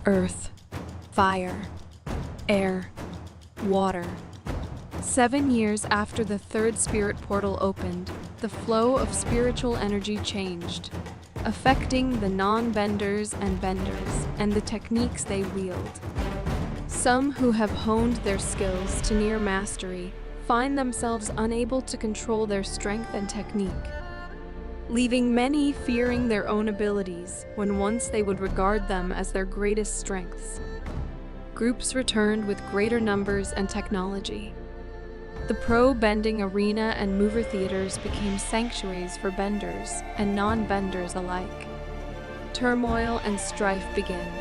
earth, fire, air, water. 7 years after the third spirit portal opened, the flow of spiritual energy changed, affecting the non-benders and the techniques they wield. Some who have honed their skills to near mastery find themselves unable to control their strength and technique, leaving many fearing their own abilities when once they would regard them as their greatest strengths. Groups returned with greater numbers and technology. The pro-bending arena and mover theaters became sanctuaries for benders and non-benders alike. Turmoil and strife began,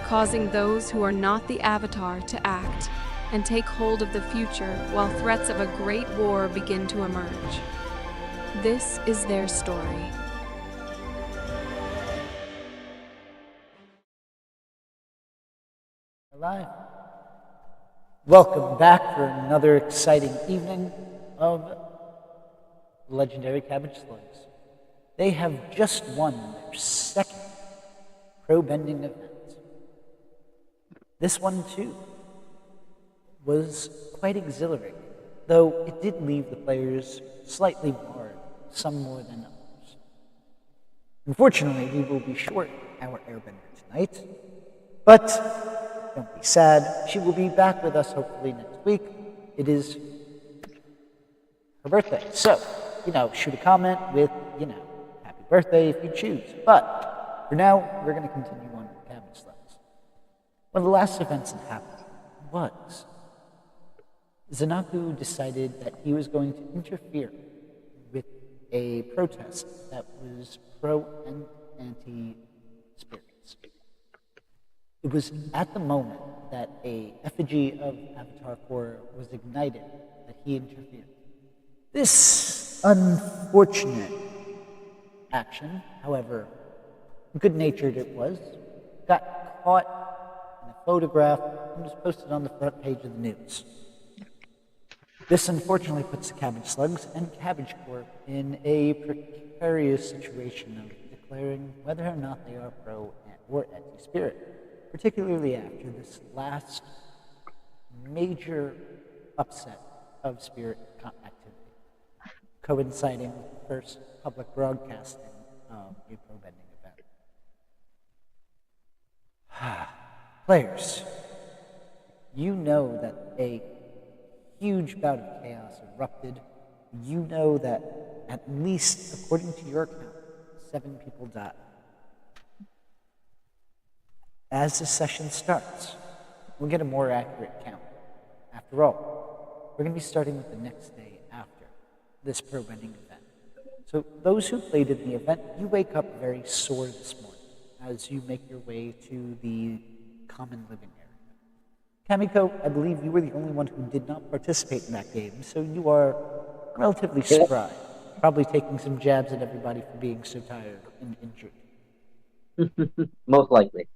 causing those who are not the avatar to act and take hold of the future while threats of a great war begin to emerge. This is their story. Alive. Welcome back for another exciting evening of legendary Cabbage Slugs. They have just won their second pro-bending event. This one, too, was quite exhilarating, though it did leave the players slightly bored, some more than others. Unfortunately, we will be short our airbender tonight, but don't be sad. She will be back with us hopefully next week. It is her birthday. So, shoot a comment with, happy birthday if you choose. But for now, we're going to continue on with Cabbage Slugs. One of the last events that happened was Zanaku decided that he was going to interfere with a protest that was pro and anti-spirits. It was at the moment that a effigy of Avatar 4 was ignited that he interfered. This unfortunate action, however good-natured it was, got caught in a photograph and was posted on the front page of the news. This unfortunately puts the Cabbage Slugs and Cabbage Corp in a precarious situation of declaring whether or not they are pro or anti-spirit, particularly after this last major upset of spirit activity, coinciding with the first public broadcasting of a pro-bending event. Players, you know that a huge bout of chaos erupted. You know that at least, according to your count, 7 people died. As the session starts, we'll get a more accurate count. After all, we're going to be starting with the next day after this pro-bending event. So those who played in the event, you wake up very sore this morning as you make your way to the common living area. Kamiko, I believe you were the only one who did not participate in that game, so you are relatively spry, probably taking some jabs at everybody for being so tired and injured. Most likely.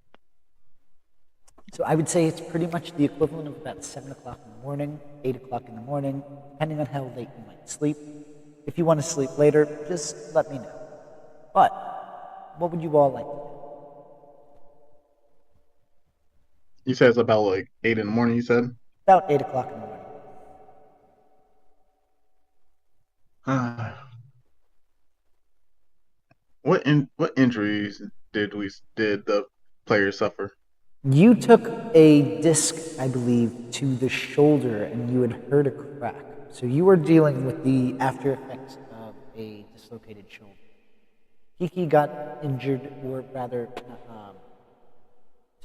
So I would say it's pretty much the equivalent of about 7 o'clock in the morning, 8 o'clock in the morning, depending on how late you might sleep. If you want to sleep later, just let me know. But what would you all like to do? You said it's about like 8 in the morning, you said? About 8 o'clock in the morning. What injuries did the players suffer? You took a disc, I believe, to the shoulder and you had heard a crack. So you were dealing with the after effects of a dislocated shoulder. Kiki got injured, or rather,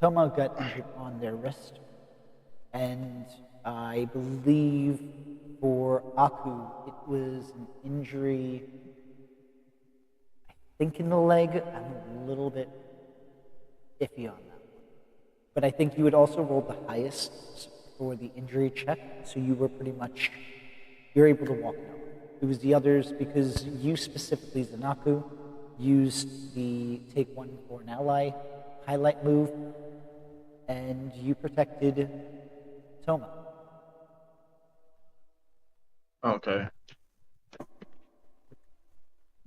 Toma got injured on their wrist. And I believe for Aku, it was an injury, I think in the leg. I'm a little bit iffy on that. But I think you had also rolled the highest for the injury check, so you were pretty much, you're able to walk now. It was the others, because you specifically, Zanaku, used the take one for an ally highlight move, and you protected Toma. Okay.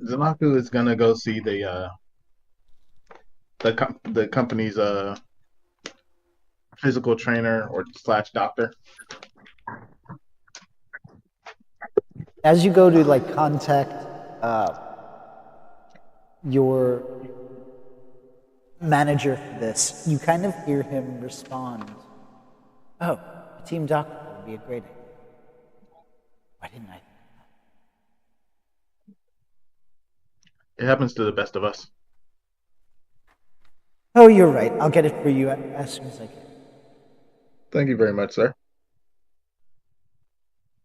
Zamaku is gonna go see the company's physical trainer or slash doctor. As you go to like contact uh, your manager for this, you kind of hear him respond, "Oh, a team doctor would be a great idea. Why didn't I?" It happens to the best of us. Oh, you're right. I'll get it for you as soon as I can. Thank you very much, sir.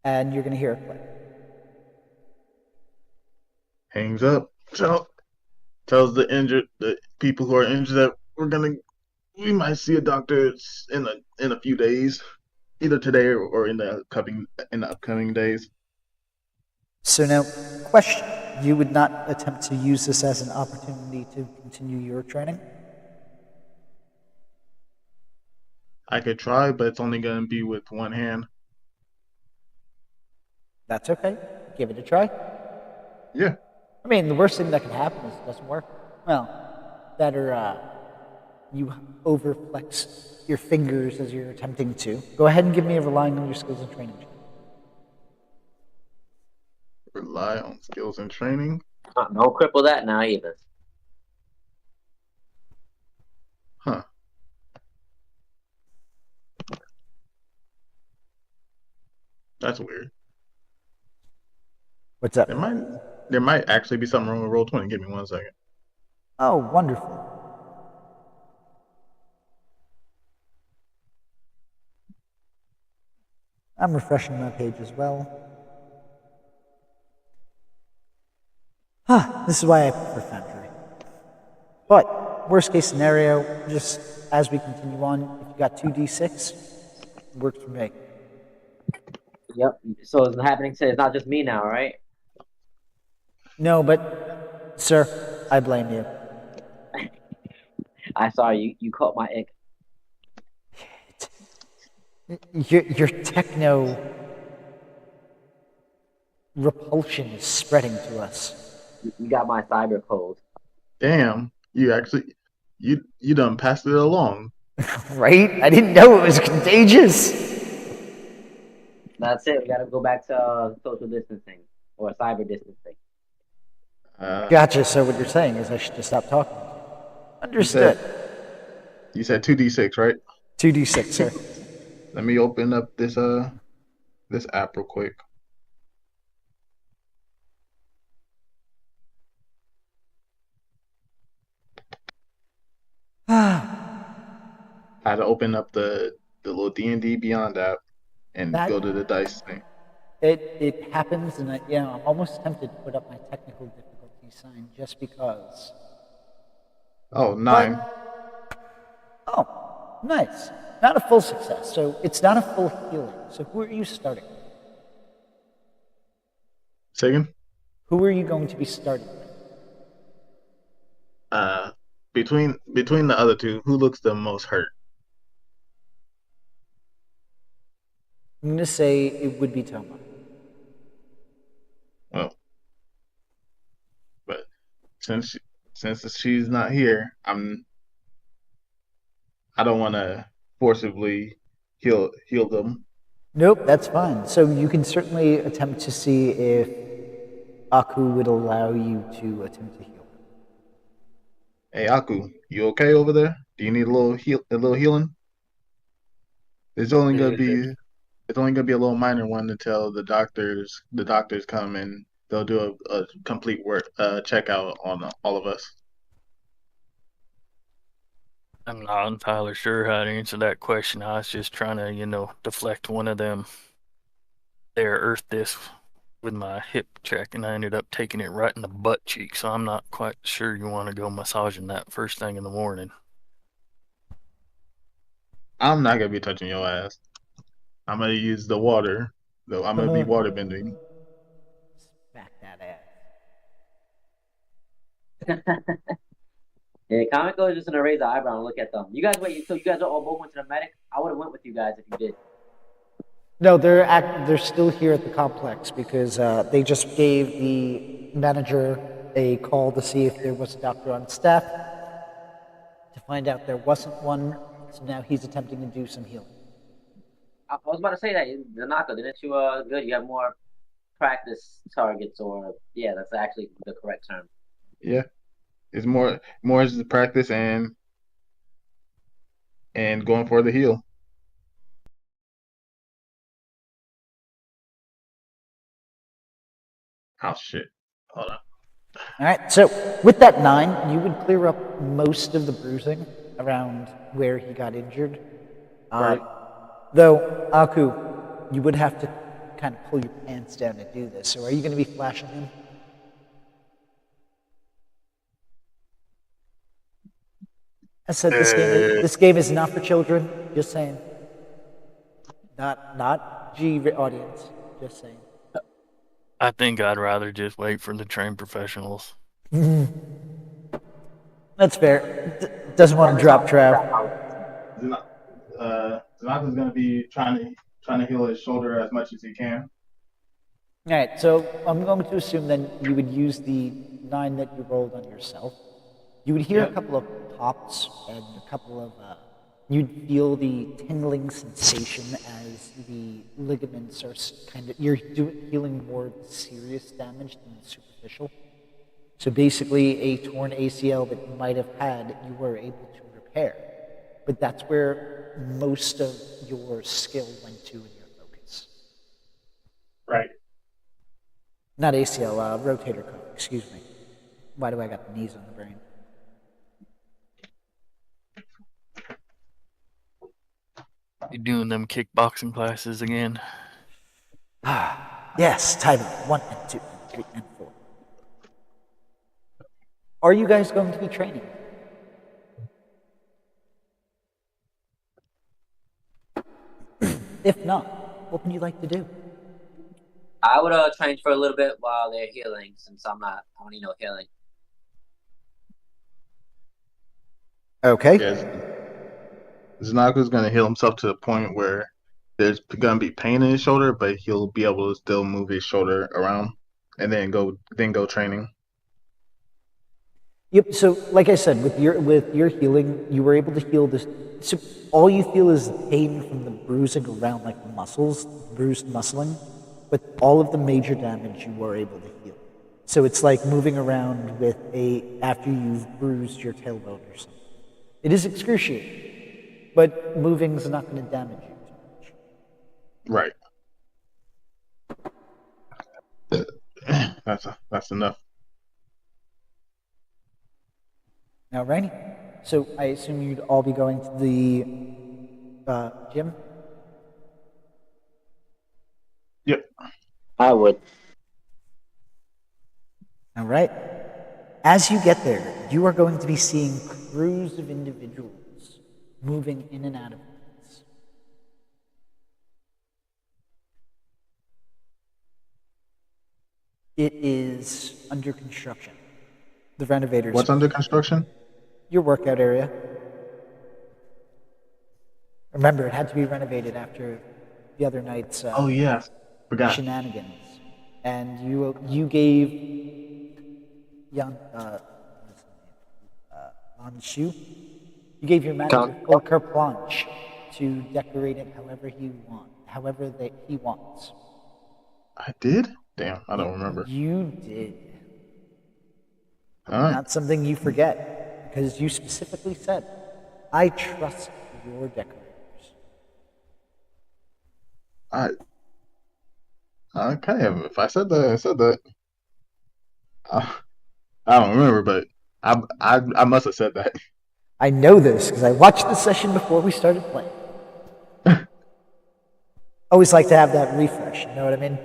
And you're going to hear it play. Hangs up. Tells the people who are injured that we might see a doctor in a few days, either today or in the upcoming days. So now, question. You would not attempt to use this as an opportunity to continue your training? I could try, but it's only going to be with one hand. That's okay. Give it a try. Yeah. I mean, the worst thing that can happen is it doesn't work. Well, that or you overflex your fingers as you're attempting to. Go ahead and give me a relying on your skills and training check. Rely on skills and training. Don't cripple that now either. Huh. That's weird. What's up? There might actually be something wrong with Roll20. Give me 1 second. Oh, wonderful. I'm refreshing my page as well. This is why I prefer Foundry. But, worst case scenario, just as we continue on, if you got 2d6, it works for me. Yep. So it's happening. So it's not just me now, right? No, but, sir, I blame you. I saw you. You caught my ick. Your techno repulsion is spreading to us. You got my cyber cold. Damn, you done passed it along. Right? I didn't know it was contagious. That's it. We got to go back to social distancing or cyber distancing. Gotcha. So what you're saying is I should just stop talking. Understood. You said 2d6, right? 2d6, sir. Let me open up this app real quick. I had to open up the little D&D Beyond app and go to the dice thing. It happens, and I'm almost tempted to put up my technical difficulty sign just because. Oh, 9. Oh, nice. Not a full success, so it's not a full healing. So who are you starting with? Say again? Who are you going to be starting with? Between the other two, who looks the most hurt? I'm going to say it would be Toma. Well, but since she's not here, I don't want to forcibly heal them. Nope, that's fine. So you can certainly attempt to see if Aku would allow you to attempt to heal him. Hey Aku, you okay over there? Do you need a little healing? It's only gonna be a little minor one until the doctors come and they'll do a complete checkout on all of us. I'm not entirely sure how to answer that question. I was just trying to, deflect one of them their earth discs with my hip check, and I ended up taking it right in the butt cheek, so I'm not quite sure you want to go massaging that first thing in the morning. I'm not gonna be touching your ass. I'm gonna use the water, though. I'm gonna be water bending. Smack that ass. Yeah, Comico is just gonna raise the eyebrow and look at them. You guys wait. So you guys all both went to the medic. I would have went with you guys if you did. No, they're still here at the complex because they just gave the manager a call to see if there was a doctor on staff. To find out there wasn't one, So now he's attempting to do some healing. I was about to say that, Zanako, didn't you, good? You have more practice targets, or, yeah, that's actually the correct term. Yeah, it's more is the practice and going for the heal. Oh shit! Hold on. All right, so with that 9, you would clear up most of the bruising around where he got injured. Right. Though, Aku, you would have to kind of pull your pants down to do this. So are you going to be flashing him? I said this game is not for children. Just saying. Not G audience. Just saying. I think I'd rather just wait for the trained professionals. That's fair. Doesn't want to drop Trav. Zanako's gonna be trying to heal his shoulder as much as he can. All right, so I'm going to assume then you would use the 9 that you rolled on yourself. You would hear a couple of pops and a couple of. You'd feel the tingling sensation as the ligaments are kind of. You're healing more serious damage than superficial. So basically, a torn ACL that you might have had, you were able to repair. But that's where most of your skill went to in your focus. Right. Not ACL, rotator cuff, excuse me. Why do I got the knees on the brain? You doing them kickboxing classes again? Yes, time 1 and 2 and 3 and 4. Are you guys going to be training? If not, what would you like to do? I would train for a little bit while they're healing, since I don't need no healing. Okay. Yes. Zanako's gonna heal himself to the point where there's gonna be pain in his shoulder, but he'll be able to still move his shoulder around, and then go training. Yep. So, like I said, with your healing, you were able to heal this. So all you feel is the pain from the bruising around, like the muscles, bruised muscling. But all of the major damage you were able to heal. So it's like moving around with after you've bruised your tailbone or something. It is excruciating, but moving's not going to damage you too much. Right. That's enough. Now, Rainy, so I assume you'd all be going to the gym? Yep. I would. All right. As you get there, you are going to be seeing crews of individuals moving in and out of this. It is under construction. The renovators. What's under construction? Your workout area. Remember, it had to be renovated after the other night's Oh yeah, forgot. shenanigans. And you gave Lanshu, you gave your manager full carte blanche to decorate it however he wants. I did? Damn, I don't remember. You did. All right. Not something you forget, because you specifically said, I trust your decorators. Okay, if I said that, I said that. I don't remember, but I must have said that. I know this because I watched the session before we started playing. Always like to have that refresh, you know what I mean?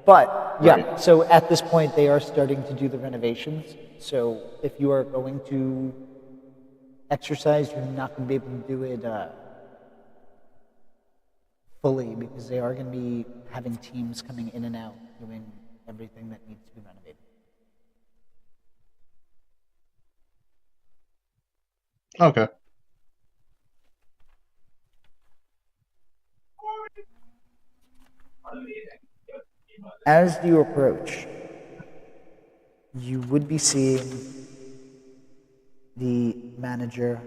But yeah, Right. So at this point they are starting to do the renovations. So if you are going to exercise, you're not going to be able to do it fully, because they are going to be having teams coming in and out doing everything that needs to be renovated. Okay. As you approach, you would be seeing the manager,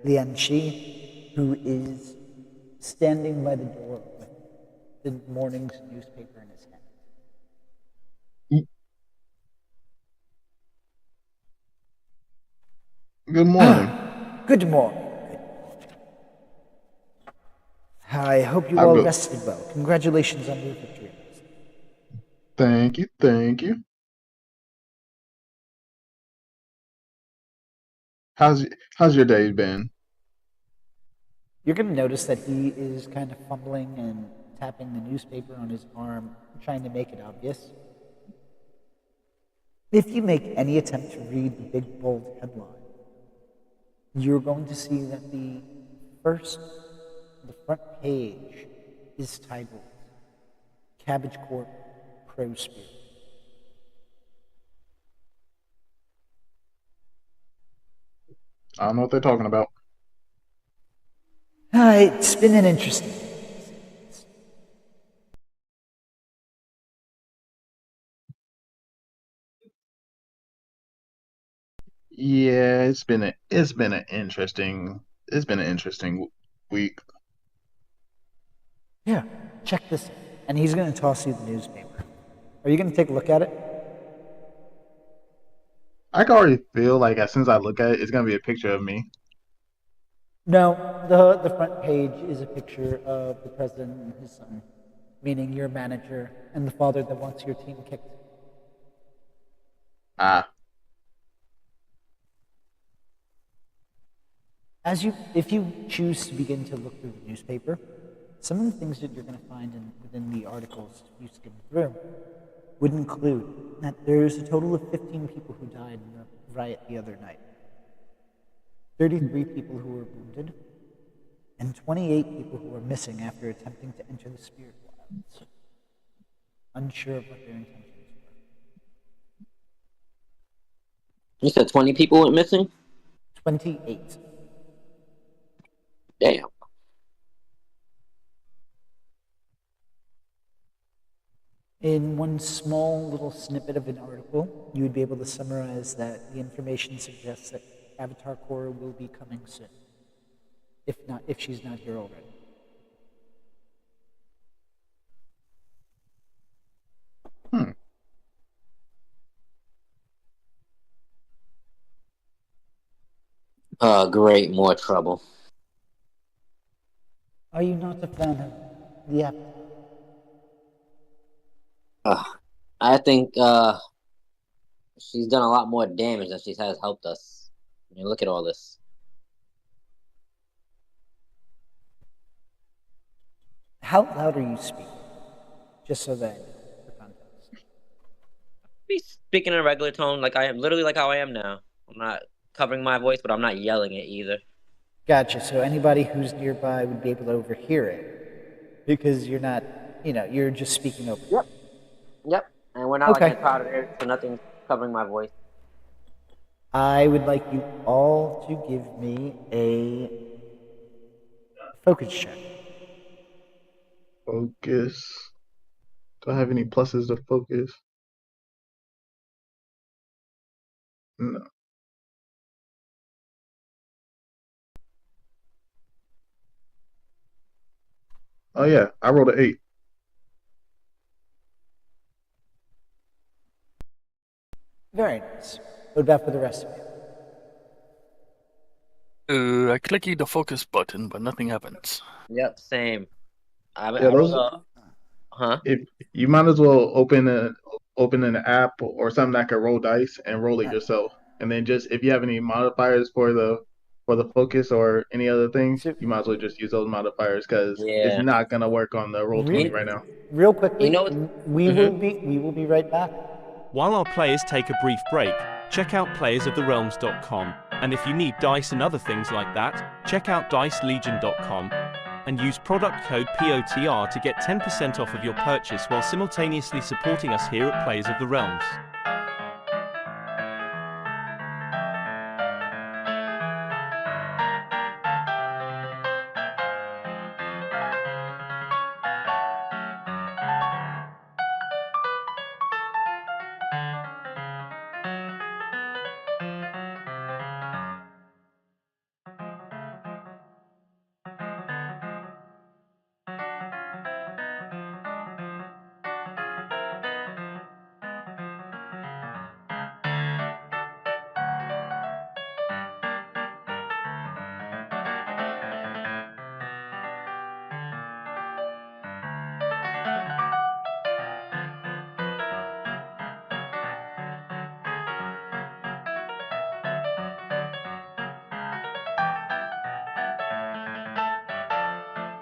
Lian Shi, who is standing by the door with the morning's newspaper in his hand. Good morning. Good morning. I hope you I'm all good. rested well. Congratulations on your victory. Thank you. Thank you. How's your day been? You're going to notice that he is kind of fumbling and tapping the newspaper on his arm, trying to make it obvious. If you make any attempt to read the big bold headline, you're going to see that the front page is titled Cabbage Corp Pro Spirit. I don't know what they're talking about. It's been an interesting day. Yeah, it's been an interesting week. Yeah, check this out. And he's going to toss you the newspaper. Are you going to take a look at it? I can already feel like as soon as I look at it, it's gonna be a picture of me. No, the front page is a picture of the president and his son, meaning your manager and the father that wants your team kicked. Ah, If you choose to begin to look through the newspaper, some of the things that you're going to find within the articles you skim through would include that there's a total of 15 people who died in the riot the other night, 33 people who were wounded, and 28 people who were missing after attempting to enter the spirit wilds. Unsure of what their intentions were. You said 20 people went missing? 28. Damn. In one small little snippet of an article, you would be able to summarize that the information suggests that Avatar Korra will be coming soon. If she's not here already. hmm. Great, more trouble. Are you not a fan of the Avatar? I think she's done a lot more damage than she has helped us. I mean, look at all this. How loud are you speaking? Just so that for context. Be speaking in a regular tone, like I am, literally like how I am now. I'm not covering my voice, but I'm not yelling it either. Gotcha. So anybody who's nearby would be able to overhear it because you're not, you're just speaking openly. Yep. Yep. And we're not Okay. like in a crowded area, so nothing's covering my voice. I would like you all to give me a focus check. Focus. Do I have any pluses to focus? No. Oh yeah, I rolled an 8. Very nice. What about for the rest of you? I clicky the focus button, but nothing happens. Yep, same. I Yeah, rolled those. huh? If you might as well open an app or something that can roll dice and roll it yourself, and then just if you have any modifiers for the focus or any other things, So, you might as well just use those modifiers because it's Yeah. not gonna work on the roll 20 right now. real quickly, You know what? we will be right back. While our players take a brief break, check out playersoftherealms.com, and if you need dice and other things like that, check out dicelegion.com and use product code POTR to get 10% off of your purchase while simultaneously supporting us here at Players of the Realms.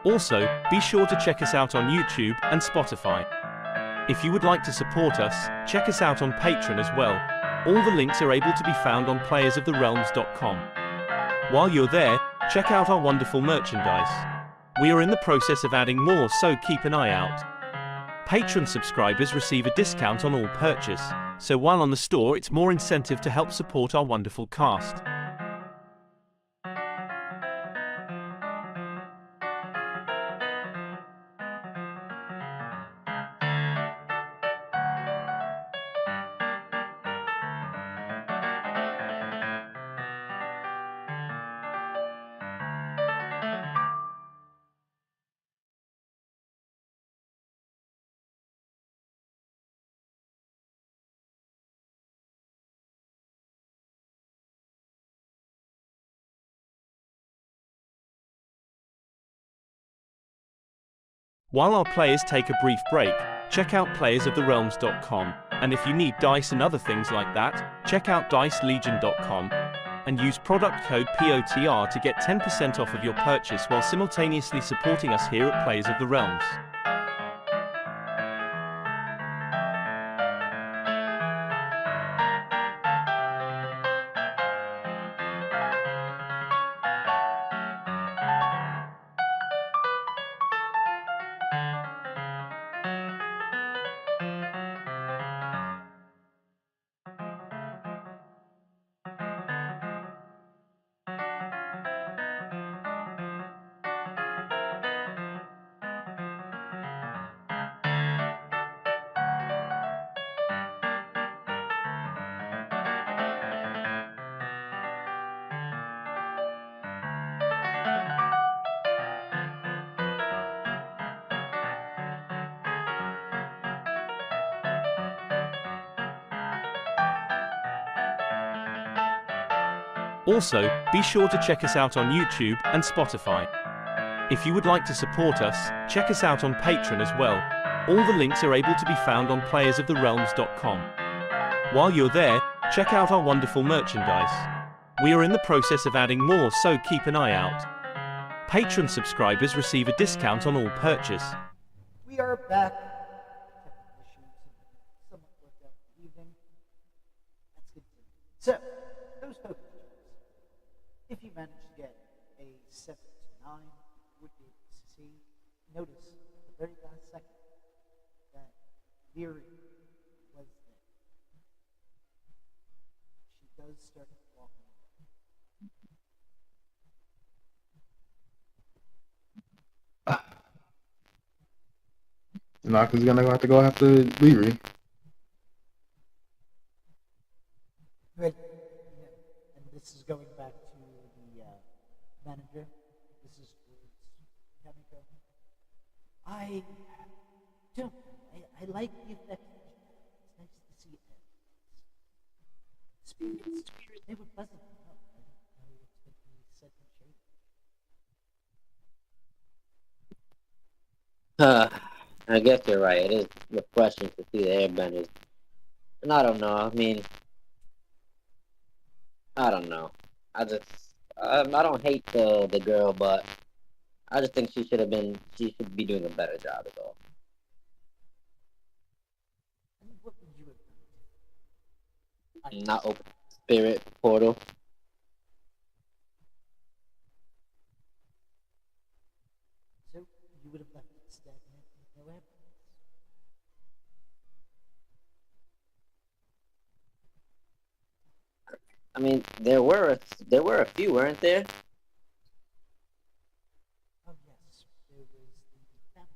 Also, be sure to check us out on YouTube and Spotify. If you would like to support us, check us out on Patreon as well. All the links are able to be found on playersoftherealms.com. While you're there, check out our wonderful merchandise. We are in the process of adding more, so keep an eye out. Patreon subscribers receive a discount on all purchase, so while on the store it's more incentive to help support our wonderful cast. While our players take a brief break, check out playersoftherealms.com, and if you need dice and other things like that, check out dicelegion.com and use product code POTR to get 10% off of your purchase while simultaneously supporting us here at Players of the Realms. Also, be sure to check us out on YouTube and Spotify. If you would like to support us, check us out on Patreon as well. All the links are able to be found on playersoftherealms.com. While you're there, check out our wonderful merchandise. We are in the process of adding more, so keep an eye out. Patreon subscribers receive a discount on all purchase. We are back. Technical issues somewhat worked out for the evening. That's good. So, those poker chips. If you manage to get a 7 to 9, you would be able to see. Notice at the very last second that Veery was there. She does start walking away. Naka's gonna have to go after Leary. Right. And this is going back to the manager. This is towards Kamiko. I don't. I like the effect. It's nice to see it. Spirits, they were pleasant. I don't know what's been said and changed. I guess you're right. It is refreshing to see the airbenders. And I don't know. I mean, I don't know. I don't hate the girl, but I just think she should be doing a better job at all. And what would you have done? Not open spirit portal. So you would have left it stagnant with no evidence. I mean, there were a few, weren't there? Oh yes, there was the family.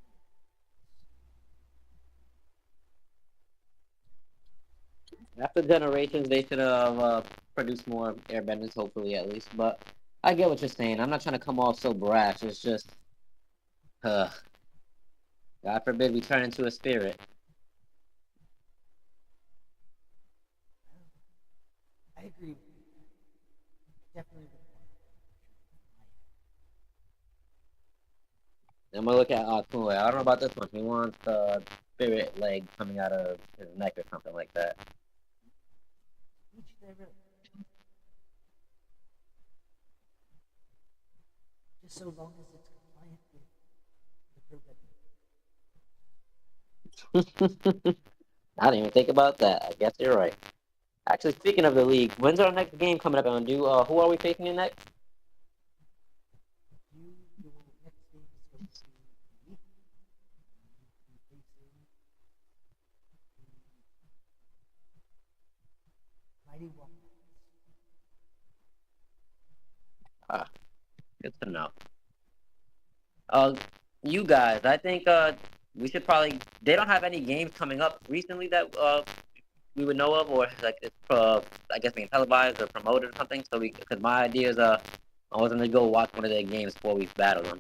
After generations, they should have produced more airbenders, hopefully at least. But I get what you're saying. I'm not trying to come off so brash. It's just, God forbid we turn into a spirit. I agree with you. Definitely would want I'm gonna look at Akue. I don't know about this one. He wants a spirit leg coming out of his neck or something like that. each their own. Just so long as it's compliant with I didn't even think about that. I guess you're right. Actually, speaking of the league, when's our next game coming up? And do who are we facing in next? Your next game is going to be facing Mighty Wombat. Good to know. Uh, you guys, I think we should probably. They don't have any games coming up recently that we would know of, or like it's I guess being televised or promoted or something. So because my idea is I was gonna go watch one of their games before we battle them.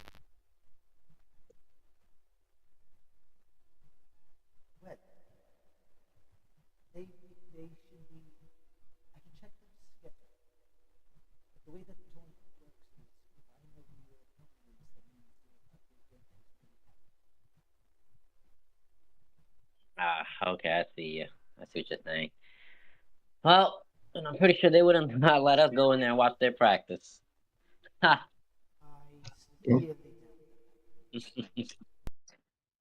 What? They should be. I can check their schedule. But the way that the tournament works is if I know who your opponent is, that means you're going Okay, I see you. I see what you're saying. Well, and I'm pretty sure they wouldn't not let us go in there and watch their practice. Ha. I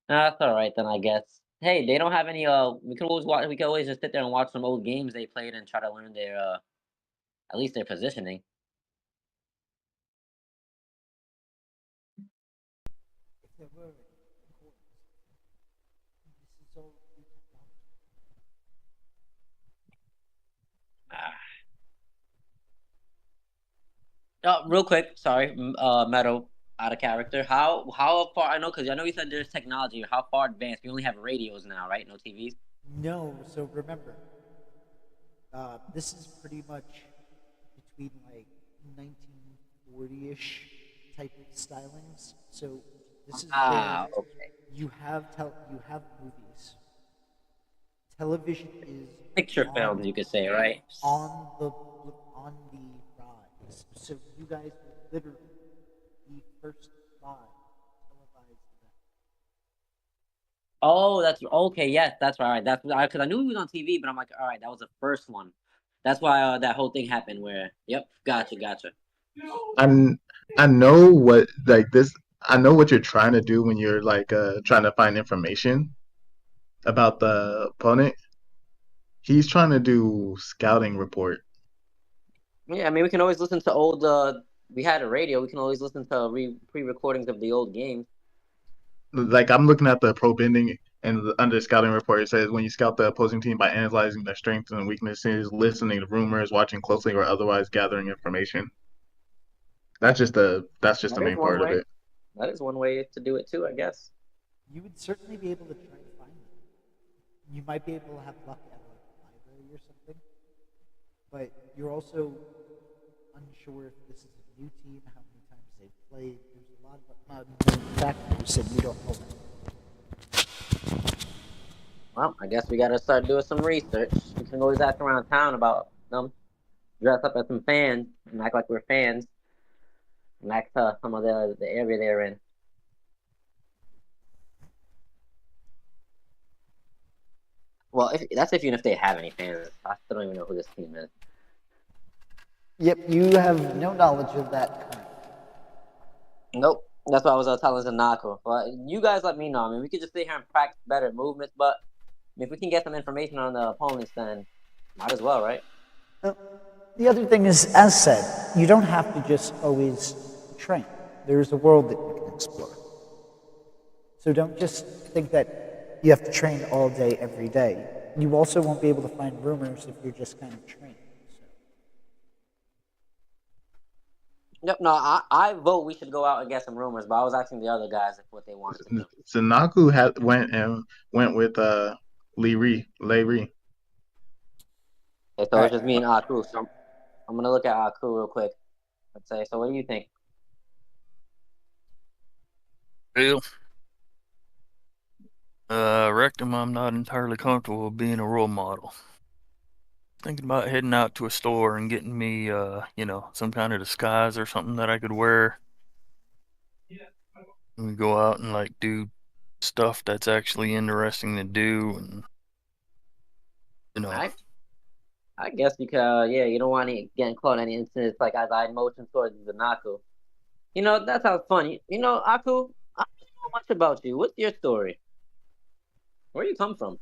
That's all right then, I guess. Hey, they don't have any. We could always watch. We could always just sit there and watch some old games they played and try to learn their at least their positioning. if there were any courts, this is all new technology. Ah. Real quick, sorry, Meadow, out of character. How far? I know because I know you said there's technology. How far advanced? We only have radios now, right? No TVs. No, so remember, this is pretty much between like 1940-ish type of stylings. So this is where Okay. you have movies. Television is Picture films, you could say, right? on the rise. So you guys will literally be first live televised event. Oh, that's okay. Yes, that's right. That's because I knew he was on TV, but I'm like, all right, that was the first one. That's why that whole thing happened. Where, yep, gotcha. I'm I know what like this. I know what you're trying to do when you're like trying to find information about the opponent. He's trying to do scouting report. Yeah, I mean, we can always listen to old. We had a radio. We can always listen to pre-recordings of the old games. Like I'm looking at the pro bending and under scouting report it says when you scout the opposing team by analyzing their strengths and weaknesses, listening to rumors, watching closely, or otherwise gathering information. That's just the That is main one part of way. it. That is one way to do it too, I guess. You would certainly be able to try to find them. You might be able to have luck at like a library or something, but you're also unsure if this is a new team, how many times they've played. There's a lot of unknown factors, and you don't know that. Well, I guess we gotta start doing some research. We can always ask around town about them, dress up as some fans, and act like we're fans, and act some of the area they're in. Well, that's even if they have any fans. I still don't even know who this team is. Yep, you have no knowledge of that currently. Nope. That's what I was telling Zanako. But you guys let me know. I mean, we could just sit here and practice better movements, but if we can get some information on the opponents, then might as well, right? The other thing is, as said, you don't have to just always train. There's a world that you can explore. So don't just think that you have to train all day, every day. You also won't be able to find rumors if you're just kind of trained. Yep. No, I vote we should go out and get some rumors, but I was asking the other guys what they wanted to do. Zanaku went with Lee Ree. Okay, so it's just me and Aku. So I'm gonna look at Aku real quick. Let's say. So what do you think? Well, I reckon I'm not entirely comfortable with being a role model. Thinking about heading out to a store and getting me, some kind of disguise or something that I could wear. And go out and like do stuff that's actually interesting to do, and I guess because you don't want to get caught in any incidents like as I motion towards Zanaku. That sounds funny. Aku, know much about you. What's your story? Where you come from?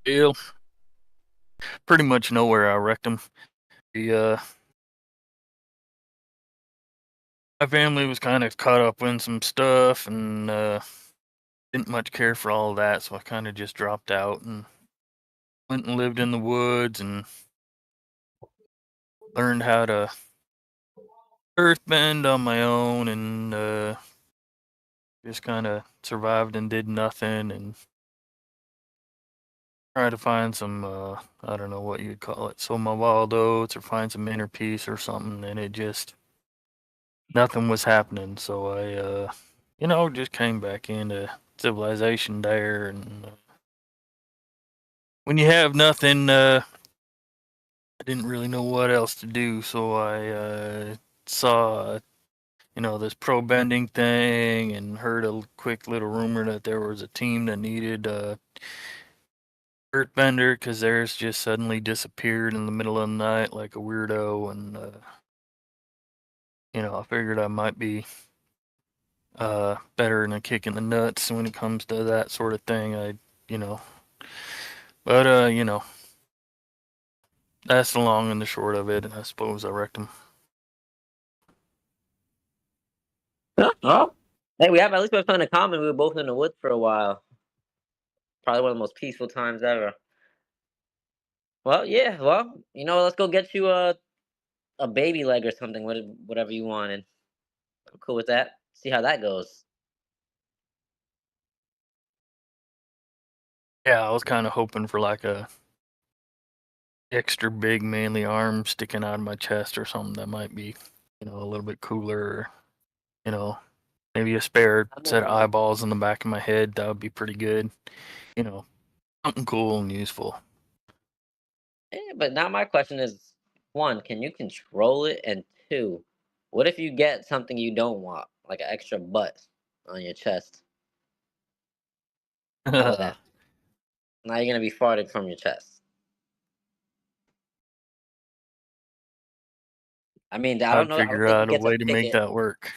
Well, pretty much nowhere. I wrecked them. The my family was kind of caught up in some stuff and didn't much care for all of that, so I kind of just dropped out and went and lived in the woods and learned how to earthbend on my own and just kind of survived and did nothing and tried to find some I don't know what you'd call it, sow my wild oats or find some inner peace or something, and it just nothing was happening. So I just came back into civilization there, and when you have nothing, I didn't really know what else to do, so I saw this pro bending thing and heard a quick little rumor that there was a team that needed a earthbender because theirs just suddenly disappeared in the middle of the night like a weirdo, and I figured I might be better than a kick in the nuts when it comes to that sort of thing. You know, but that's the long and the short of it. I suppose I wrecked them. Oh, hey, we at least we have something in common. We were both in the woods for a while. Probably one of the most peaceful times ever. Well, yeah. Well, let's go get you a baby leg or something, whatever you wanted. I'm cool with that. See how that goes. Yeah, I was kind of hoping for like a extra big manly arm sticking out of my chest or something that might be, a little bit cooler. Or, maybe a spare set of eyeballs in the back of my head. That would be pretty good. Something cool and useful. Yeah, but now my question is, one, can you control it? And two, what if you get something you don't want, like an extra butt on your chest? How would that? Now you're gonna be farted from your chest. I mean, I don't I'd know. I don't figure think you out a get to way to pick make it. that work.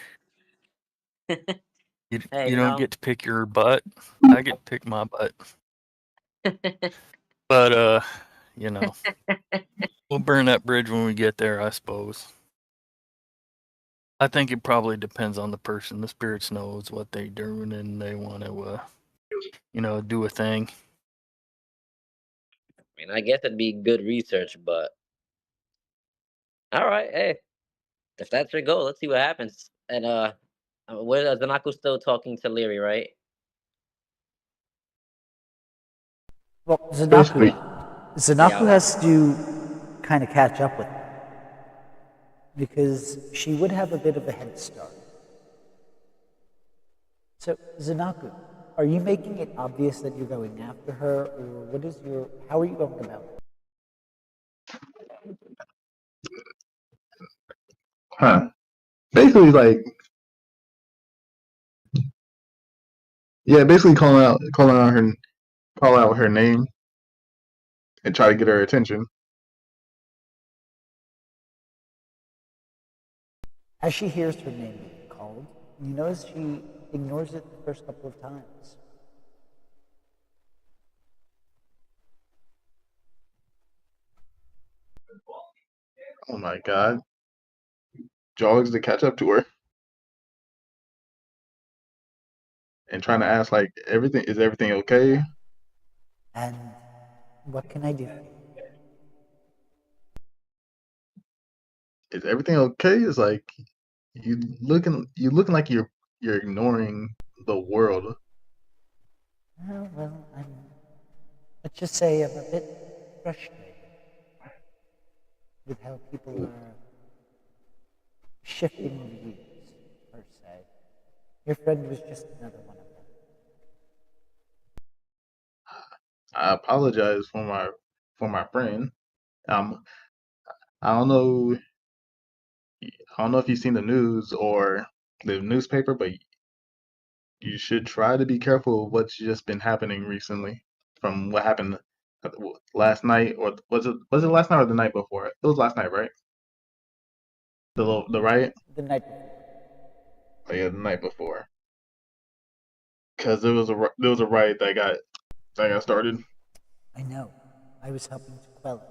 You Hey, you you don't know. get to pick your butt. I get to pick my butt. But you know, we'll burn that bridge when we get there, I suppose. I think it probably depends on the person. The spirits knows what they're doing and they want to do a thing. I mean, I guess it'd be good research, but all right. Hey, if that's your goal, let's see what happens. And where Zanako's still talking to Leary, right? Well, Basically, Yeah. Zanaku has to kind of catch up with her because she would have a bit of a head start. So, Zanaku, are you making it obvious that you're going after her, or how are you going about it? huh? Basically, like, yeah, basically call out her name, and try to get her attention. As she hears her name being called, you notice she ignores it the first couple of times. Oh my god, jogs to catch up to her and trying to ask like everything okay? And what can I do for you? Is everything okay? It's like you looking like you're ignoring the world. Oh, well, let's just say I'm a bit frustrated with how people are shifting views, per se. Your friend was just another one of them. I apologize for my friend. Um, I don't know. I don't know if you've seen the news or the newspaper, but you should try to be careful of what's just been happening recently. from what happened last night, or was it last night or the night before? It was last night, right? The riot. The night before. Oh yeah, the night before. Because there was a riot that got started. I know. I was helping to quell it.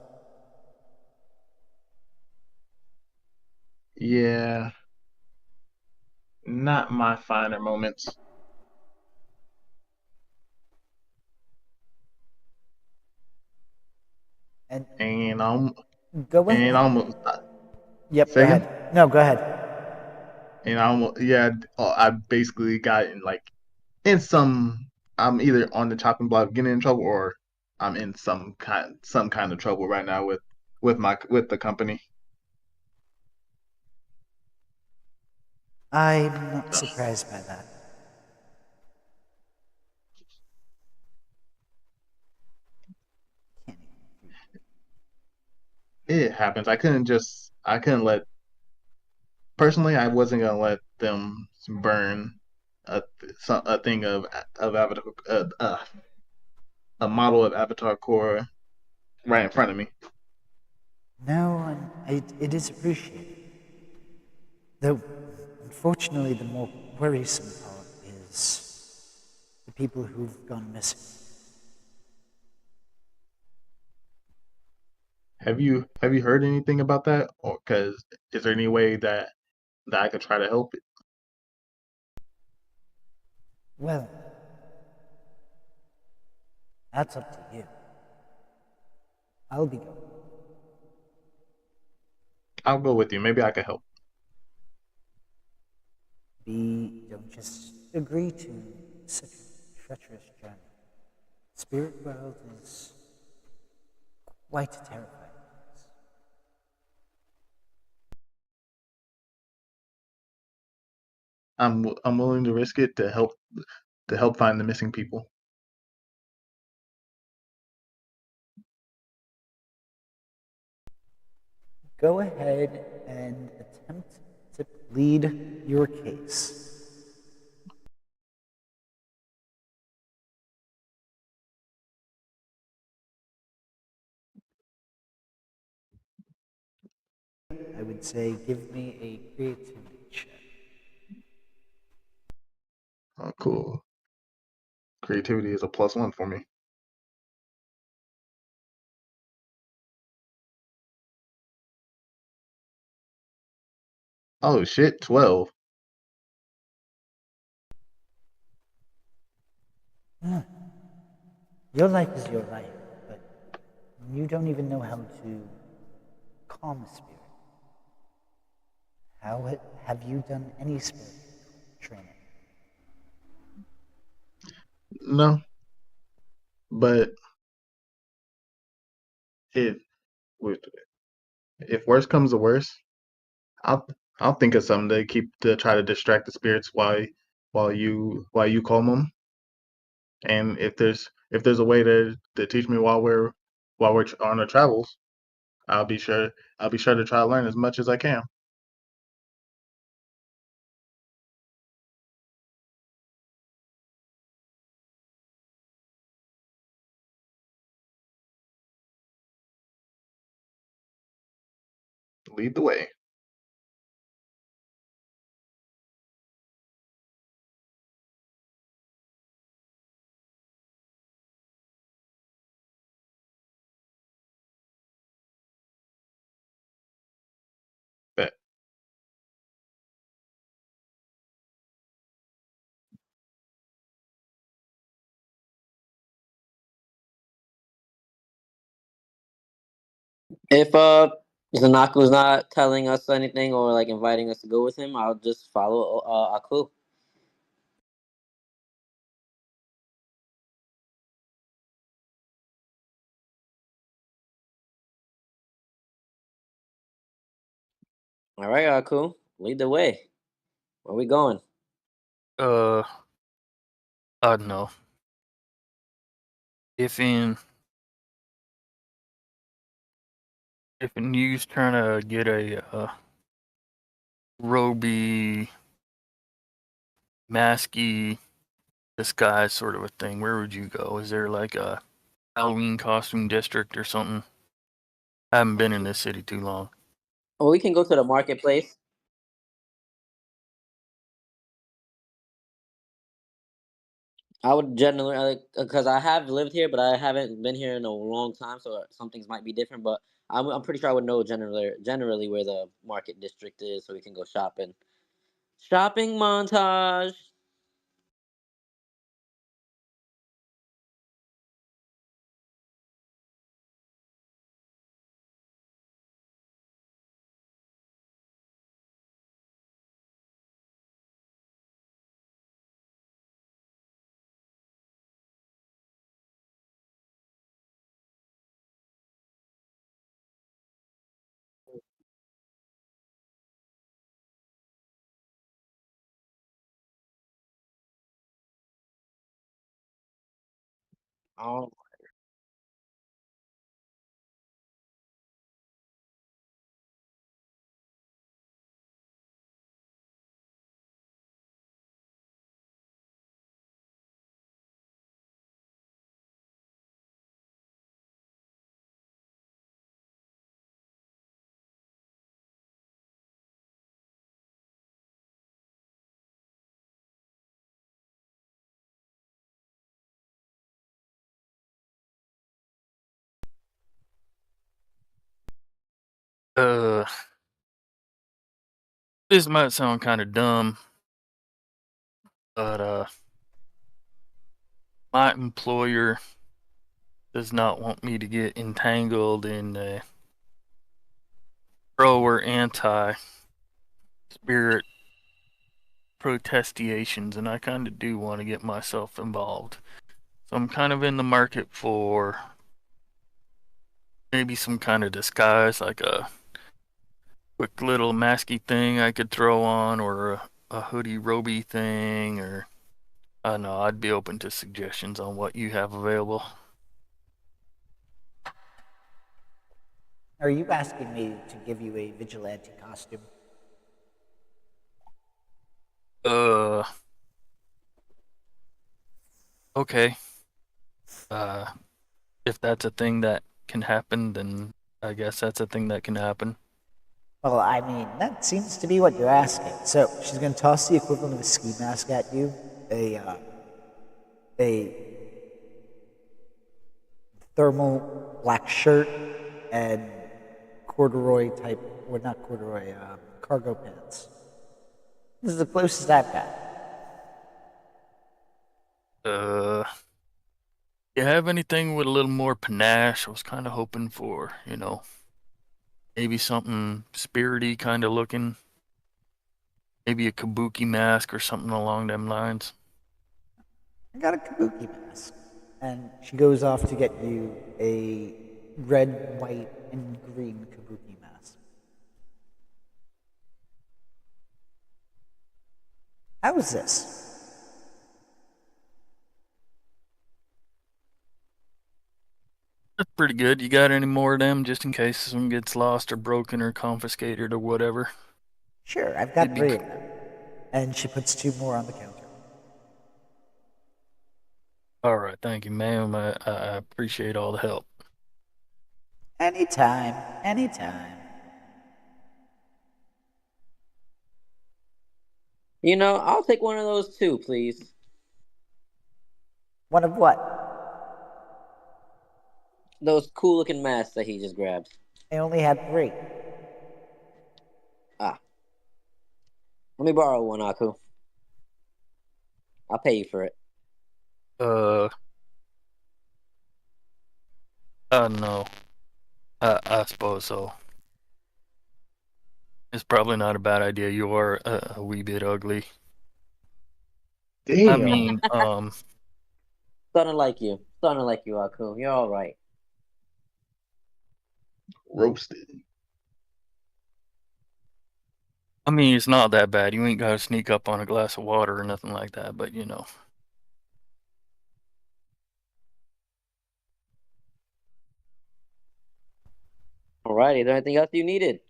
Yeah, not my finer moments. And And go ahead. almost Yep, say go again. ahead. No, go ahead. And I basically got in some. I'm either on the chopping block getting in trouble, or I'm in some kind of trouble right now with the company. I'm not surprised by that. Can't even. It happens. I couldn't let personally. I wasn't gonna let them burn a thing of Avatar, a model of Avatar Core right in front of me. No, it is appreciated. Though, unfortunately, the more worrisome part is the people who've gone missing. Have you heard anything about that? Or because is there any way that I could try to help it? Well, that's up to you. I'll be going. I'll go with you. Maybe I could help. Don't just agree to such a treacherous journey. Spirit world is quite a terrifying place. I'm willing to risk it to help find the missing people. Go ahead and attempt to plead your case. I would say give me a creativity check. Oh, cool. Creativity is a +1 for me. Oh shit, 12. Your life is your life, but you don't even know how to calm a spirit. Have you done any spirit training? No, but if with if worse comes to worse, I'll I'll think of something to try to distract the spirits while you calm them. And if there's a way to teach me while we're on our travels, I'll be sure to try to learn as much as I can. Lead the way. Bet. If Zanaku's not telling us anything or like inviting us to go with him, I'll just follow Aku. All right, Aku, lead the way. Where we going? I don't know. If you's trying to get a roby, masky disguise sort of a thing, where would you go? Is there like a Halloween costume district or something. I haven't been in this city too long. Well, we can go to the marketplace. I would generally, because I have lived here, but I haven't been here in a long time, so some things might be different. But I'm pretty sure I would know generally where the market district is, so we can go shopping. Shopping montage. Oh, Uh, this might sound kind of dumb, but my employer does not want me to get entangled in pro or anti spirit protestations, and I kind of do want to get myself involved. So I'm kind of in the market for maybe some kind of disguise, like a quick little masky thing I could throw on, or a hoodie roby thing, or I don't know. I'd be open to suggestions on what you have available. Are you asking me to give you a vigilante costume? Uh, okay. Uh, if that's a thing that can happen, then I guess that's a thing that can happen. Well, I mean, that seems to be what you're asking. So she's going to toss the equivalent of a ski mask at you, a thermal black shirt, and corduroy type, or not corduroy, cargo pants. This is the closest I've got. You have anything with a little more panache? I was kind of hoping for, maybe something spirity kind of looking. Maybe a kabuki mask or something along them lines. I got a kabuki mask. And she goes off to get you a red, white, and green kabuki mask. How is this? That's pretty good. You got any more of them just in case some gets lost or broken or confiscated or whatever? Sure, I've got It'd be 3 of them. And she puts 2 more on the counter. all right. Thank you, ma'am. I appreciate all the help. Anytime, anytime. I'll take one of those too, please. One of what? Those cool looking masks that he just grabbed. I only had 3. Ah, let me borrow one, Aku. I'll pay you for it. Uh, no. I suppose so. It's probably not a bad idea. You are a wee bit ugly. I Damn. mean, Starting like you. Starting like you, Aku. You're all right. Roasted. it's not that bad. You ain't gotta sneak up on a glass of water or nothing like that, but All right. Is there anything else you needed?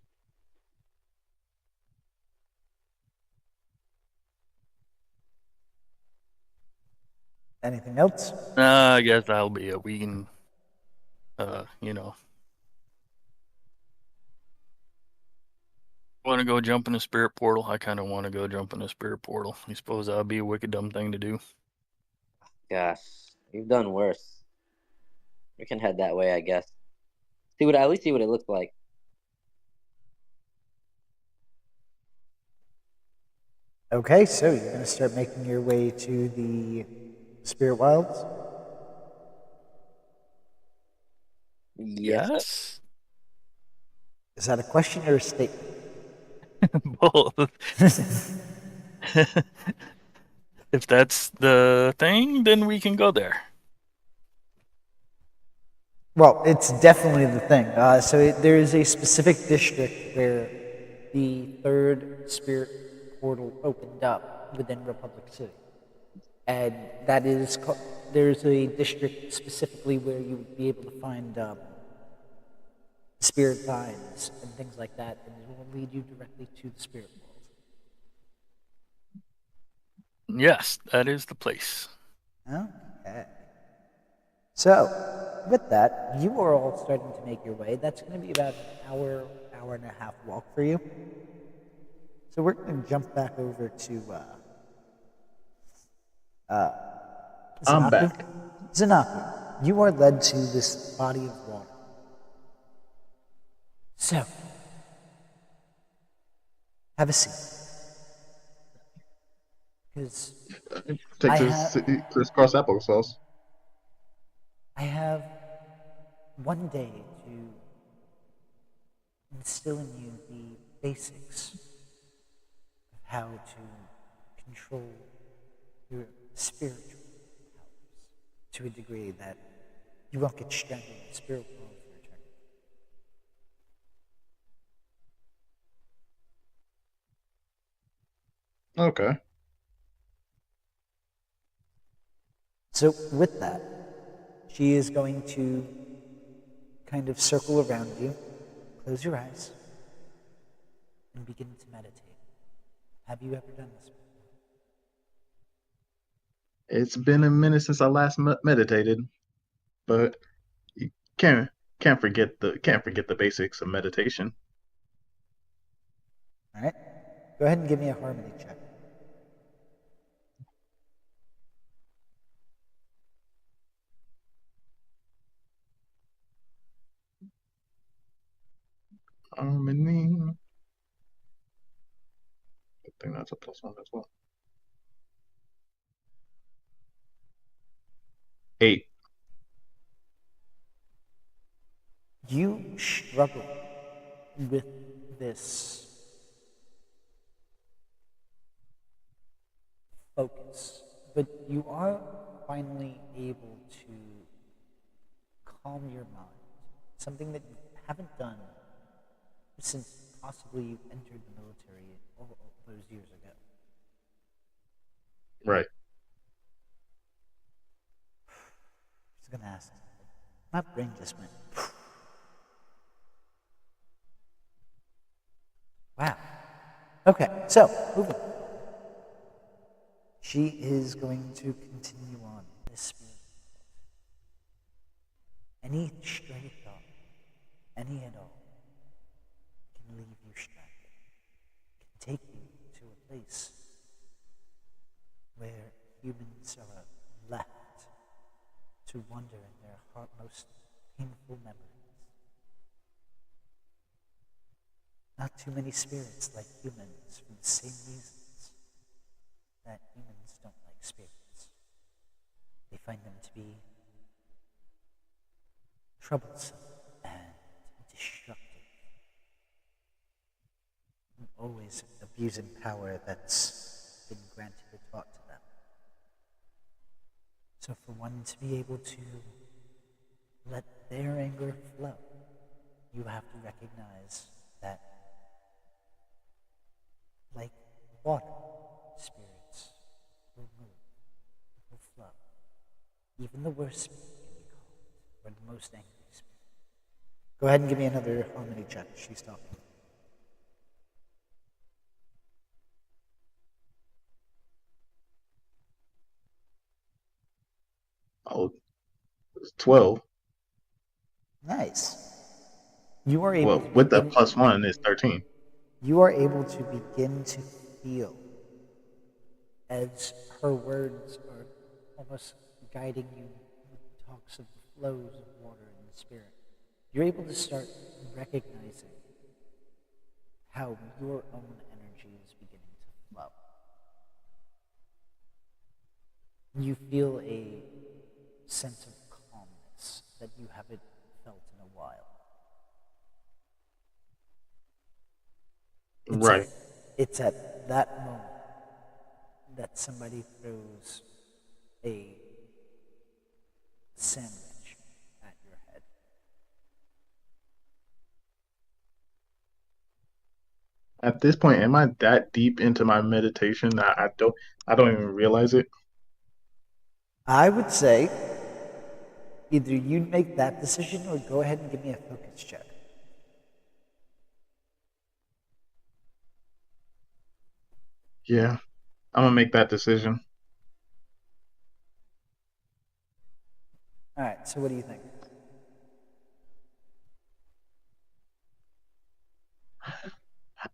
Anything else? I guess that'll be it. We can You know, want to go jump in the spirit portal? I kind of want to go jump in the spirit portal. I suppose that would be a wicked dumb thing to do. Gosh, you've done worse. We can head that way, I guess. At least see what it looks like. Okay, so you're going to start making your way to the Spirit Wilds? Yes. Yes. Is that a question or a statement? Both. If that's the thing, then we can go there. Well, it's definitely the thing. There is a specific district where the third spirit portal opened up within Republic City. And that is, there's a district specifically where you would be able to find spirit vines and things like that, and it will lead you directly to the spirit world. Yes, that is the place. Okay. So, with that, you are all starting to make your way. That's going to be about an hour and a half walk for you. So we're going to jump back over to I'm Zanaku. back. Zanaku, you are led to this body of water. So, have a seat. Because Take I this have- crisscross applesauce. I have one day to instill in you the basics of how to control your spiritual powers to a degree that you won't get strangled in the spirit world for eternity. Okay. So, with that, she is going to kind of circle around you, close your eyes, and begin to meditate. Have you ever done this before? It's been a minute since I last meditated, but you can't forget the basics of meditation. All right? Go ahead and give me a harmony check. Harmony. I think that's a +1 as well. 8. You struggle with this focus, but you are finally able to calm your mind, something that you haven't done since possibly you entered the military all those years ago. Right. I was gonna ask, my brain just went. Wow. Okay, so moving on. She is going to continue on this spirit. Any stray thought, any at all, can leave you stranded, can take you to a place where humans are left to wander in their most painful memories. Not too many spirits like humans for the same reasons that humans don't like spirits. They find them to be troublesome and destructive, and always abusing power that's been granted or taught to them. So for one to be able to let their anger flow, you have to recognize that, like water, spirits will move, will flow. Even the worst spirit can be calmed, or the most angry spirit. Go ahead and give me another harmony check. She's talking. Oh, it's 12. Nice. You are able Well, to with the begin. +1, it's 13. You are able to begin to feel as her words are almost guiding you with talks of the flows of water and the spirit. You're able to start recognizing how your own energy is beginning to flow. You feel a sense of calmness that you haven't felt in a while. Right. It's at that moment that somebody throws a sandwich at your head. At this point, am I that deep into my meditation that I don't even realize it? I would say either you make that decision or go ahead and give me a focus check. Yeah, I'm gonna make that decision. All right, so what do you think?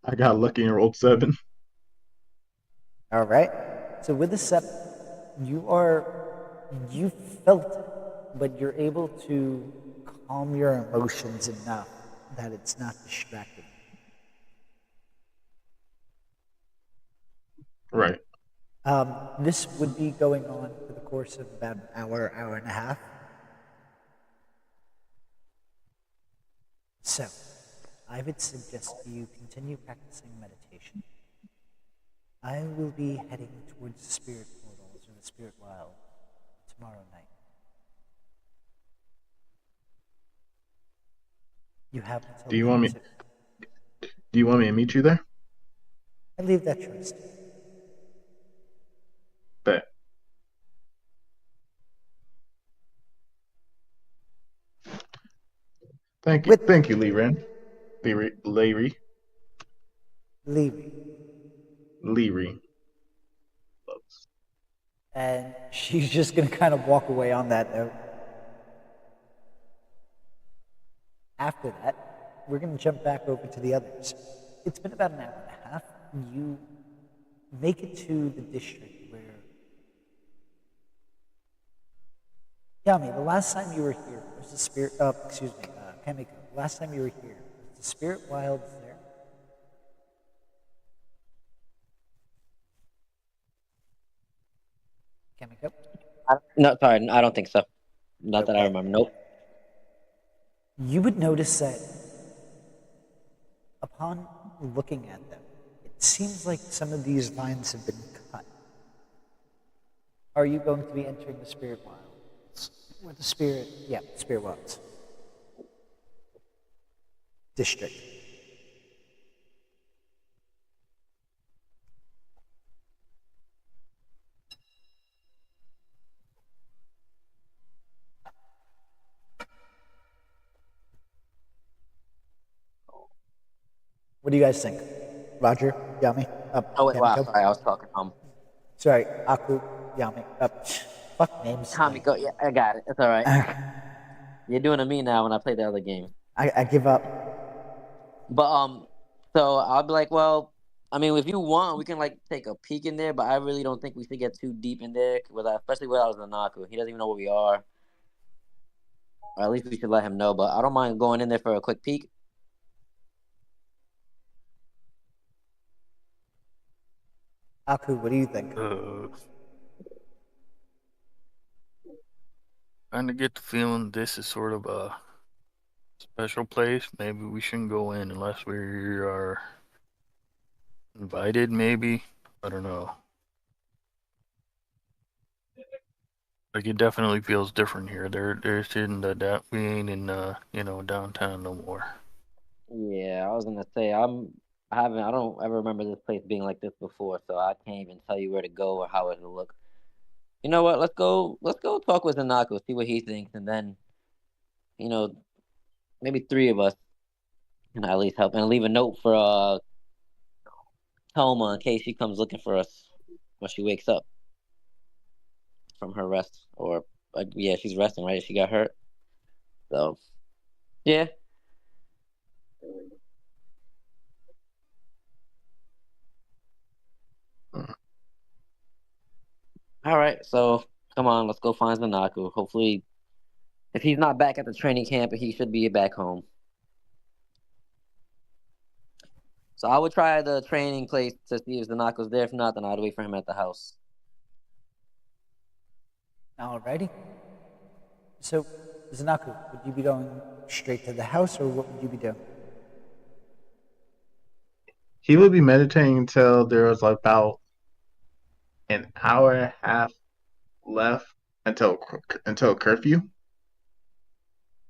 I got lucky and rolled 7. All right. So with the SEP, you felt it, but you're able to calm your emotions enough that it's not distracting. Right. This would be going on for the course of about an hour, hour and a half. So, I would suggest you continue practicing meditation. I will be heading towards the spirit portals or the spirit wild tomorrow night. You have until Do you then want me? to. Do you want me to meet you there? I leave that choice to you. Bet. Thank you. With Thank you, Lee Ren. Larry. Leary. Leary. And she's just going to kind of walk away on that note. After that, we're going to jump back over to the others. It's been about an hour and a half. You make it to the district where. Yami, the last time you were here was the spirit. Kamiko. Last time you were here was the spirit wilds there. Kamiko. No, sorry, I don't think so. Not that I Okay. remember. Nope. You would notice that upon looking at them, it seems like some of these vines have been cut. Are you going to be entering the spirit wilds? Or the spirit wilds. District. What do you guys think? Roger, Yami, Oh wait, wow, Kamiko. sorry, I was talking. Sorry, Aku, Yami, fuck names Tommy, today. go. Yeah, I got it. It's all right. You're doing to me now when I play the other game. I give up. But so I'll be like, well, I mean, if you want, we can like take a peek in there. But I really don't think we should get too deep in there, especially without Nanaku. He doesn't even know where we are. Or at least we should let him know. But I don't mind going in there for a quick peek. Aku, what do you think? Kind of get the feeling this is sort of a special place. Maybe we shouldn't go in unless we are invited. Maybe, I don't know. Like it definitely feels different here. There's in that we ain't in downtown no more. Yeah, I was gonna say I don't ever remember this place being like this before, so I can't even tell you where to go or how it'll look. You know what? Let's go talk with Zanako, see what he thinks, and then you know maybe three of us can at least help and leave a note for Toma in case she comes looking for us when she wakes up from her rest. Or yeah, she's resting, right? She got hurt, so Yeah. All right. So come on, let's go find Zanaku. Hopefully, if he's not back at the training camp, he should be back home. So I would try the training place to see if Zanaku's there. If not, then I'd wait for him at the house. Alrighty. So, Zanaku, would you be going straight to the house, or what would you be doing? He would be meditating until there was about an hour and a half left until curfew,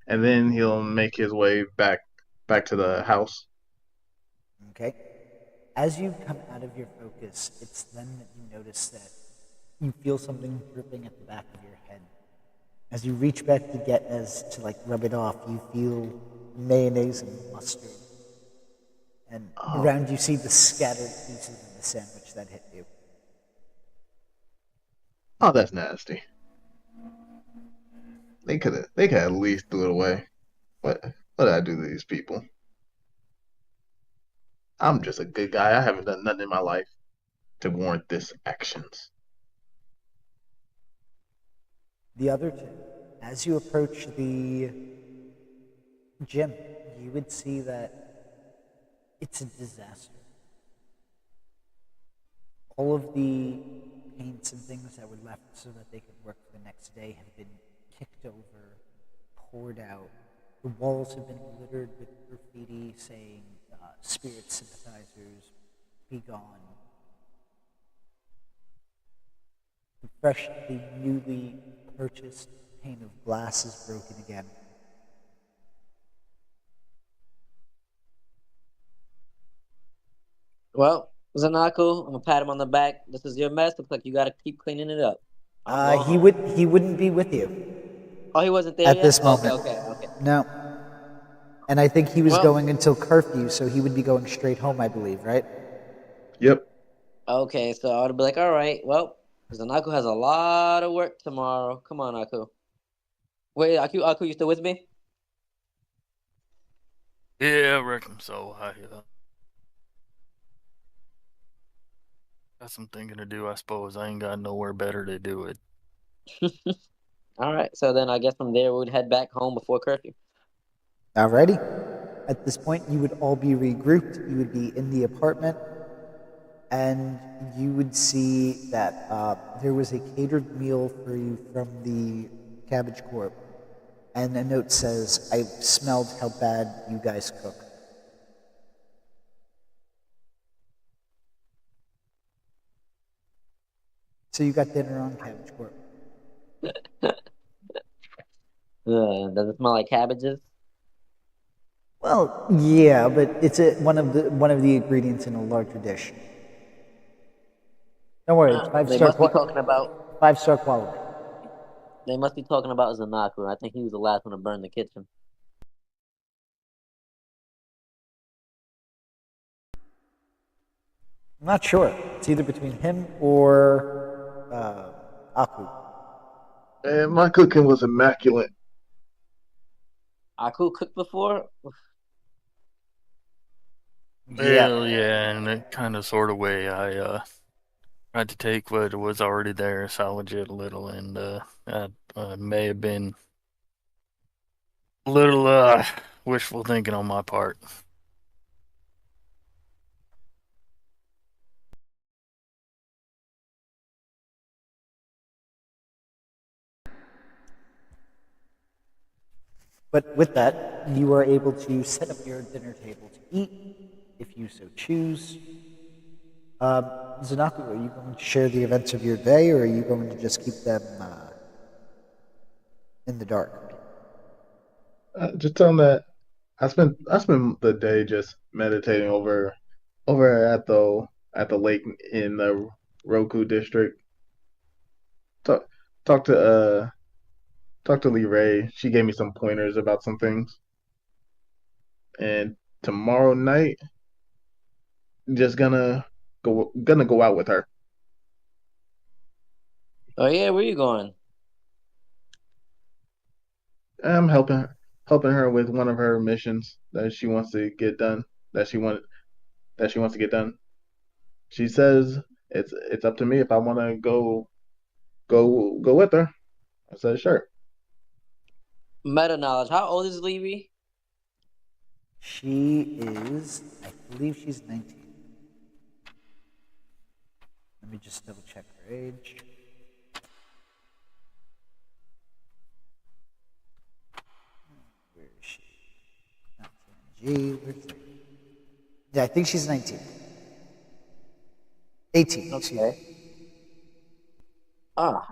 and then he'll make his way back to the house. Okay. As you come out of your focus, it's then that you notice that you feel something dripping at the back of your head. As you reach back to get rub it off, you feel mayonnaise and mustard. And around you see the scattered pieces of the sandwich that hit you. Oh, that's nasty. They could at least threw it away. What did I do to these people? I'm just a good guy. I haven't done nothing in my life to warrant this actions. The other two, as you approach the gym, you would see that it's a disaster. All of the paints and things that were left so that they could work the next day have been kicked over, poured out. The walls have been littered with graffiti saying, "Spirit sympathizers, be gone." The freshly, newly purchased pane of glass is broken again. Well, Zanaku, I'm gonna pat him on the back. This is your mess. Looks like you gotta keep cleaning it up. I'm going home. He wouldn't be with you Oh, he wasn't there at yet? this moment. Okay. No. And I think he was Well- going until curfew, so he would be going straight home, I believe, right? Yep. Okay, so I would be like, all right, well, Zanaku has a lot of work tomorrow. Come on, Aku. Wait, Aku, you still with me? Yeah, I reckon so. I got some thinking to do, I suppose. I ain't got nowhere better to do it. All right, so then I guess from there we'd head back home before curfew. Alrighty. At this point, you would all be regrouped. You would be in the apartment, and you would see that there was a catered meal for you from the Cabbage Corp. And a note says, "I smelled how bad you guys cook." So you got dinner on Cabbage Corp. Does it smell like cabbages? Well, yeah, but it's one of the ingredients in a larger dish. Don't worry, it's They must be talking about. 5-star quality. They must be talking about Zanaku. I think he was the last one to burn the kitchen. I'm not sure. It's either between him or Aku. And my cooking was immaculate. Aku cooked before? Well, yeah, in a kind of sort of way, I tried to take what was already there, salvage it a little, and that may have been a little wishful thinking on my part. But with that, you are able to set up your dinner table to eat, if you so choose. Zanaku, are you going to share the events of your day, or are you going to just keep them in the dark? Just tell him that I spent the day just meditating over at the lake in the Roku district. Talk talk to talk to Lee Ray. She gave me some pointers about some things. And tomorrow night, just gonna go out with her. Oh yeah, where you going? I'm helping her. helping her with one of her missions that she wants to get done. That she wants to get done. She says it's up to me if I want to go with her. I said sure. Meta knowledge. How old is Levy? She is, I believe she's 19. Let me just double check her age. Where is she? Not TNG. Where's that? Yeah, I think she's 19. 18. Excuse me. Ah.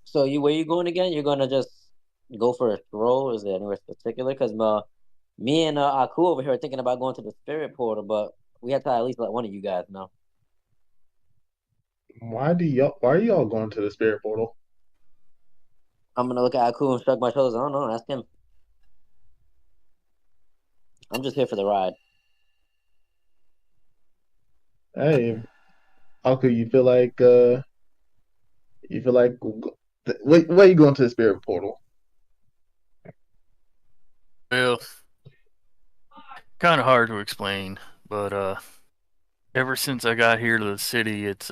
So where you going again? You're gonna just go for a stroll? Is there anywhere particular? Because me and Aku over here are thinking about going to the spirit portal, but we have to at least let one of you guys know. Why are y'all going to the spirit portal? I'm gonna look at Aku and shrug my shoulders. I don't know. Ask him. I'm just here for the ride. Hey, Uncle, you feel like why are you going to the spirit portal? Well, kind of hard to explain, but ever since I got here to the city, it's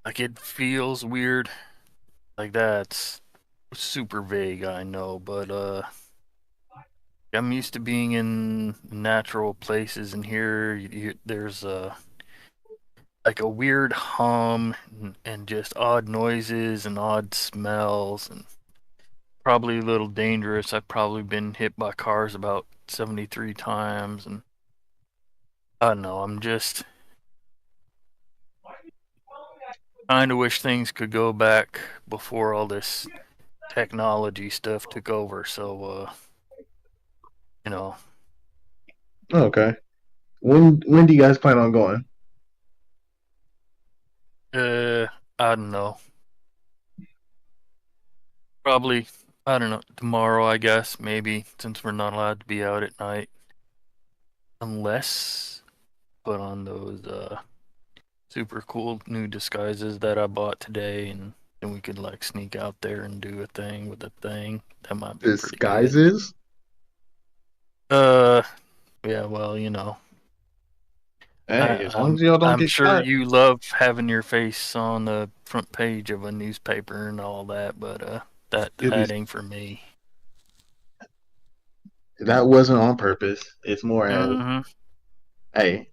like it feels weird. Like that's super vague, I know, but I'm used to being in natural places, and here there's like a weird hum and just odd noises and odd smells, and probably a little dangerous. I've probably been hit by cars about 73 times, and I don't know. I'm just kind of wish things could go back before all this technology stuff took over. So, you know, Okay. When do you guys plan on going? uh, I don't know. Probably, I don't know, tomorrow, I guess, maybe, since we're not allowed to be out at night. Unless put on those super cool new disguises that I bought today, and then we could like sneak out there and do a thing with a thing. That might be pretty good. Disguises? Uh, yeah, well, you know, Hey, as long as y'all don't I'm get sure caught. you love having your face on the front page of a newspaper and all that, but At that least ain't for me. that wasn't on purpose. It's more as, Mm-hmm. hey,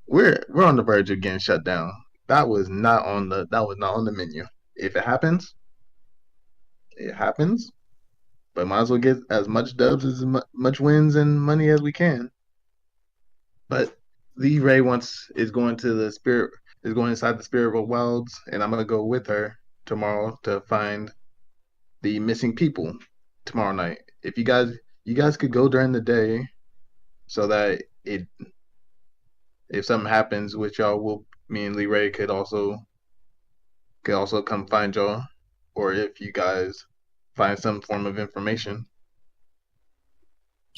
we're on the verge of getting shut down. That was not on the menu. If it happens, it happens. But might as well get as much dubs as much wins and money as we can. But Lee Ray wants is going inside the spirit of wilds, and I'm gonna go with her tomorrow to find the missing people tomorrow night. If you guys could go during the day so that it if something happens with y'all, me and Lee Ray could also come find y'all, or if you guys find some form of information.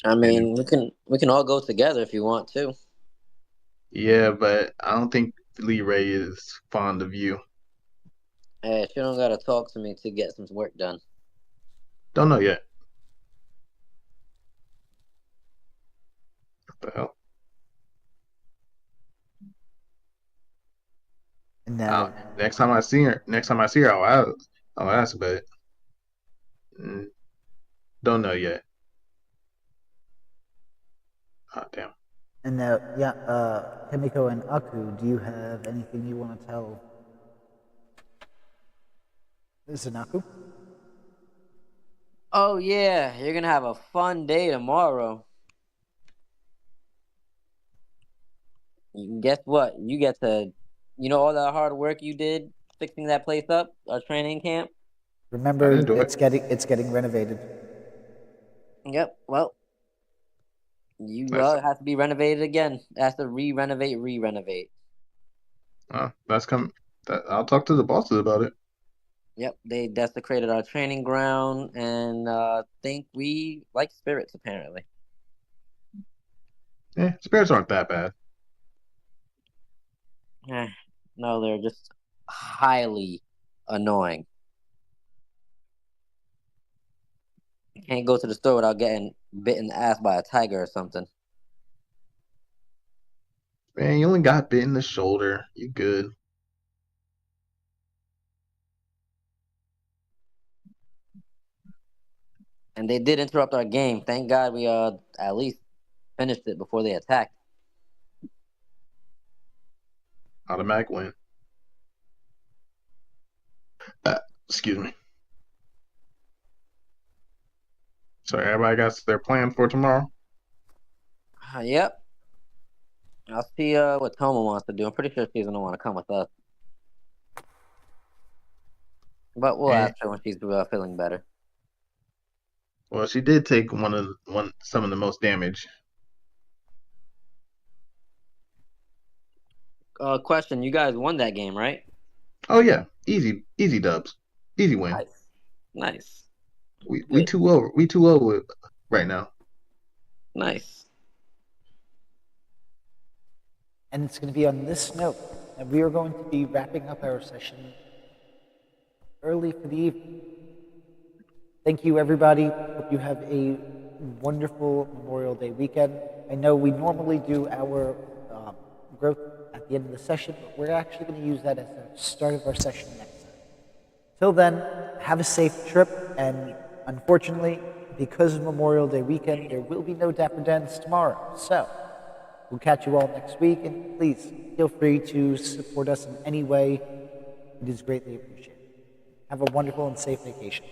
I And mean, we can all go together if you want to. yeah, but I don't think Lee Ray is fond of you. Hey, she don't gotta talk to me to get some work done. Don't know yet. What the hell? And now, Next time I see her, I'll ask, but mm, don't know yet. Oh, damn. yeah, Himiko and Aku, do you have anything you want to tell Zanaku? Oh yeah, you're gonna have a fun day tomorrow. Guess what? You get to, all the hard work you did fixing that place up, our training camp. I Remember, enjoy it. it's getting renovated. Yep. Well, That's it has to be renovated again. It has to re-renovate. that's come. I'll talk to the bosses about it. Yep. They desecrated our training ground and think we like spirits apparently. Yeah, spirits aren't that bad. No, they're just highly annoying. Can't go to the store without getting bit in the ass by a tiger or something. Man, you only got bit in the shoulder. You good. And they did interrupt our game. Thank God we at least finished it before they attacked. Automatic win. Excuse me. So everybody got their plan for tomorrow? Yep. I'll see what Toma wants to do. I'm pretty sure she's gonna want to come with us. But we'll And, ask her when she's feeling better. well, she did take some of the most damage. Question: you guys won that game, right? Oh yeah, easy dubs, easy win. Nice. Nice. We Good. 2-0. We 2-0 right now. Nice. And it's going to be on this note that we are going to be wrapping up our session early for the evening. Thank you, everybody. Hope you have a wonderful Memorial Day weekend. I know we normally do our growth at the end of the session, but we're actually going to use that as the start of our session next time. Till then, have a safe trip, and unfortunately, because of Memorial Day weekend, there will be no Dapper Dance tomorrow. So, we'll catch you all next week, and please feel free to support us in any way. It is greatly appreciated. Have a wonderful and safe vacation.